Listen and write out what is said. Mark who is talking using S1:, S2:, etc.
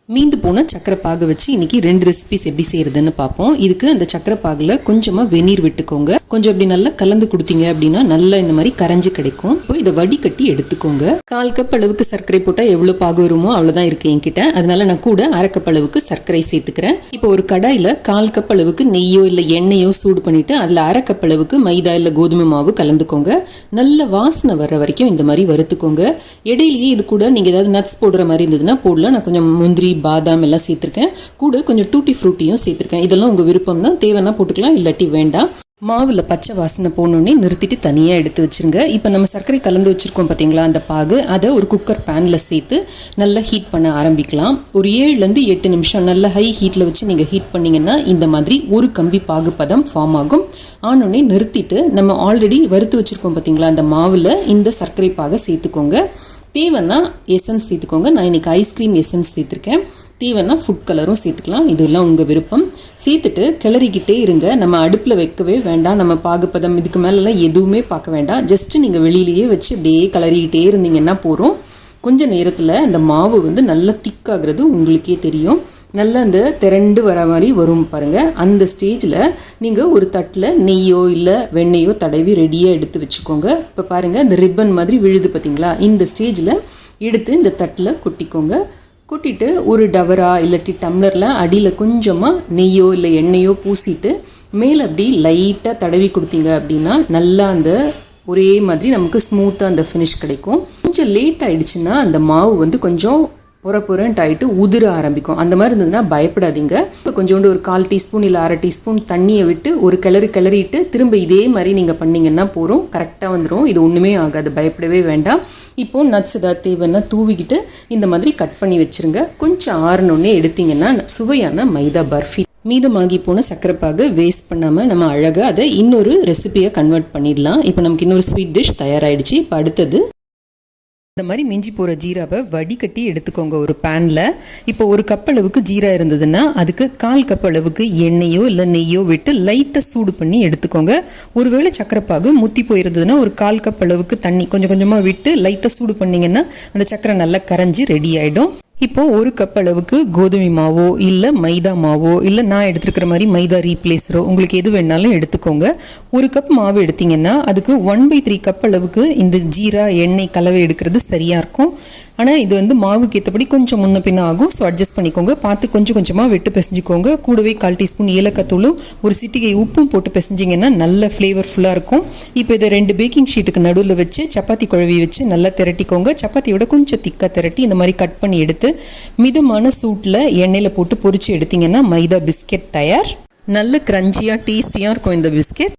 S1: மீந்து போன சக்கரை பாகு வச்சு இன்னைக்கு 2 ரெசிபிஸ் எப்படி செய்யறதுன்னு பார்ப்போம். இதுக்கு அந்த சக்கரை பாகுல கொஞ்சமா வெந்நீர் விட்டுக்கோங்க. கொஞ்சம் அப்படி நல்லா கலந்து கொடுத்தீங்க அப்படின்னா நல்லா இந்த மாதிரி கரைஞ்சு கிடைக்கும். இப்போ இதை வடிகட்டி எடுத்துக்கோங்க. 1/4 கப் அளவுக்கு சர்க்கரை போட்டா எவ்வளவு பாகு வருமோ அவ்வளவுதான் இருக்கு என்கிட்ட. அதனால நான் கூட 1/2 கப் அளவுக்கு சர்க்கரை சேர்த்துக்கிறேன். இப்போ ஒரு கடாயில 1/4 கப் அளவுக்கு நெய்யோ இல்ல எண்ணெயோ சூடு பண்ணிட்டு அதுல 1/2 கப் அளவுக்கு மைதா இல்ல கோதுமை மாவு கலந்துக்கோங்க. நல்ல வாசனை வர்ற வரைக்கும் இந்த மாதிரி வறுத்துக்கோங்க. இடையிலேயே இது கூட நீங்க ஏதாவது நட்ஸ் போடுற மாதிரி இருந்ததுன்னா போடலாம். நான் கொஞ்சம் முந்திரி பாதாம் எல்லாம் சேர்த்துருக்கேன். கூட கொஞ்சம் டூட்டி ஃப்ரூட்டியும் சேர்த்துருக்கேன். இதெல்லாம் உங்கள் விருப்பம் தான். தேவைன்னா போட்டுக்கலாம், இல்லாட்டி வேண்டாம். மாவில் பச்சை வாசனை போனோடனே நிறுத்திட்டு தனியாக எடுத்து வச்சுருங்க. இப்போ நம்ம சர்க்கரை கலந்து வச்சுருக்கோம் பார்த்தீங்களா, அந்த பாகு அதை ஒரு குக்கர் பேனில் சேர்த்து நல்லா ஹீட் பண்ண ஆரம்பிக்கலாம். ஒரு 7லேருந்து 8 நிமிஷம் நல்லா ஹை ஹீட்டில் வச்சு நீங்கள் ஹீட் பண்ணிங்கன்னா இந்த மாதிரி ஒரு கம்பி பாகு பதம் ஃபார்ம் ஆகும். ஆனோடனே நிறுத்திட்டு நம்ம ஆல்ரெடி வறுத்து வச்சுருக்கோம் பார்த்தீங்களா, அந்த மாவில் இந்த சர்க்கரை பாகை சேர்த்துக்கோங்க. தேவைன்னா எசன்ஸ் சேர்த்துக்கோங்க. நான் இன்றைக்கி ஐஸ்கிரீம் எசன்ஸ் சேர்த்துருக்கேன். தேவைன்னா ஃபுட் கலரும் சேர்த்துக்கலாம். இதெல்லாம் உங்கள் விருப்பம். சேர்த்துட்டு கிளறிக்கிட்டே இருங்க. நம்ம அடுப்பில் வைக்கவே வேண்டாம். நம்ம பாகுப்பதம் இதுக்கு மேலெல்லாம் எதுவுமே பார்க்க வேண்டாம். ஜஸ்ட்டு நீங்கள் வெளியிலேயே வச்சு அப்படியே கிளறிக்கிட்டே இருந்தீங்கன்னா போகிறோம். கொஞ்சம் நேரத்தில் அந்த மாவு நல்லா திக்காகிறது உங்களுக்கே தெரியும். நல்லா அந்த திரண்டு வர மாதிரி வரும் பாருங்கள். அந்த ஸ்டேஜில் நீங்கள் ஒரு தட்டில் நெய்யோ இல்லை வெண்ணெயோ தடவி ரெடியாக எடுத்து வச்சுக்கோங்க. இப்போ பாருங்கள், இந்த ரிப்பன் மாதிரி விழுது பார்த்தீங்களா, இந்த ஸ்டேஜில் எடுத்து இந்த தட்டில் கொட்டிக்கோங்க. கொட்டிட்டு ஒரு டவரா இல்லாட்டி டம்ளரில் அடியில் கொஞ்சமாக நெய்யோ இல்லை எண்ணெயோ பூசிட்டு மேலே அப்படி லைட்டாக தடவி கொடுத்தீங்க அப்படின்னா நல்லா அந்த ஒரே மாதிரி நமக்கு ஸ்மூத்தாக அந்த ஃபினிஷ் கிடைக்கும். கொஞ்சம் லேட் ஆகிடுச்சுன்னா அந்த மாவு கொஞ்சம் புறப்புறன்ட்டு ஆகிட்டு உதிர ஆரம்பிக்கும். அந்த மாதிரி இருந்ததுன்னா பயப்படாதீங்க. இப்போ கொஞ்சோண்டு ஒரு 1/4 டீஸ்பூன் இல்லை 1/2 டீஸ்பூன் தண்ணியை விட்டு ஒரு கிளறிட்டு திரும்ப இதே மாதிரி நீங்கள் பண்ணிங்கன்னா போகிறோம், கரெக்டாக வந்துடும். இது ஒன்றுமே ஆகாது, பயப்படவே வேண்டாம். இப்போது நட்ஸ் ஏதாவது தேவைன்னா தூவிக்கிட்டு இந்த மாதிரி கட் பண்ணி வச்சுருங்க. கொஞ்சம் ஆறணுன்னே எடுத்திங்கன்னா சுவையான மைதா பர்ஃபி. மீதமாகி போன சக்கரைப்பாகு வேஸ்ட் பண்ணாமல் நம்ம அழகாக அதை இன்னொரு ரெசிபியை கன்வெர்ட் பண்ணிடலாம். இப்போ நமக்கு இன்னொரு ஸ்வீட் டிஷ் தயாராகிடுச்சு. இப்போ அடுத்தது இந்த மாதிரி மிஞ்சி போகிற ஜீராவை வடிகட்டி எடுத்துக்கோங்க ஒரு பேனில். இப்போ ஒரு கப் அளவுக்கு ஜீரா இருந்ததுன்னா அதுக்கு 1/4 கப் அளவுக்கு எண்ணெயோ இல்லை நெய்யோ விட்டு லைட்டாக சூடு பண்ணி எடுத்துக்கோங்க. ஒருவேளை சக்கரைப்பாகு முத்தி போயிருந்ததுன்னா ஒரு 1/4 கப் அளவுக்கு தண்ணி கொஞ்சம் கொஞ்சமாக விட்டு லைட்டாக சூடு பண்ணிங்கன்னா அந்த சக்கரை நல்லா கரைஞ்சி ரெடி ஆகிடும். இப்போது ஒரு கப் அளவுக்கு கோதுமை மாவோ இல்லை மைதா மாவோ இல்லை நான் எடுத்துருக்கிற மாதிரி மைதா ரீப்ளேஸரோ உங்களுக்கு எது வேணாலும் எடுத்துக்கோங்க. ஒரு கப் மாவு எடுத்திங்கன்னா அதுக்கு 1/3 கப் அளவுக்கு இந்த ஜீரா எண்ணெய் கலவை எடுக்கிறது சரியாக இருக்கும். ஆனால் இது மாவுக்கு ஏற்றபடி கொஞ்சம் முன்ன பின்ன ஆகும். ஸோ அட்ஜஸ்ட் பண்ணிக்கோங்க. பார்த்து கொஞ்சம் கொஞ்சமாக விட்டு பிசைஞ்சிக்கோங்க. கூடவே 1/4 டீஸ்பூன் ஏலக்காய் தூளும் ஒரு சிட்டிகை உப்பும் போட்டு பிசைஞ்சிங்கன்னா நல்ல ஃப்ளேவர்ஃபுல்லாக இருக்கும். இப்போ இதை 2 பேக்கிங் ஷீட்டுக்கு நடுவில் வச்சு சப்பாத்தி குழவி வச்சு நல்லா திரட்டிக்கோங்க. சப்பாத்தியோட கொஞ்சம் திக்காக திரட்டி இந்த மாதிரி கட் பண்ணி எடுத்து மிதமான சூட்டில் எண்ணெயில் போட்டு பொரிச்சு எடுத்திங்கன்னா மைதா பிஸ்கெட் தயார். நல்ல கிரன்ச்சியாக டேஸ்டியாக இருக்கும் இந்த பிஸ்கெட்.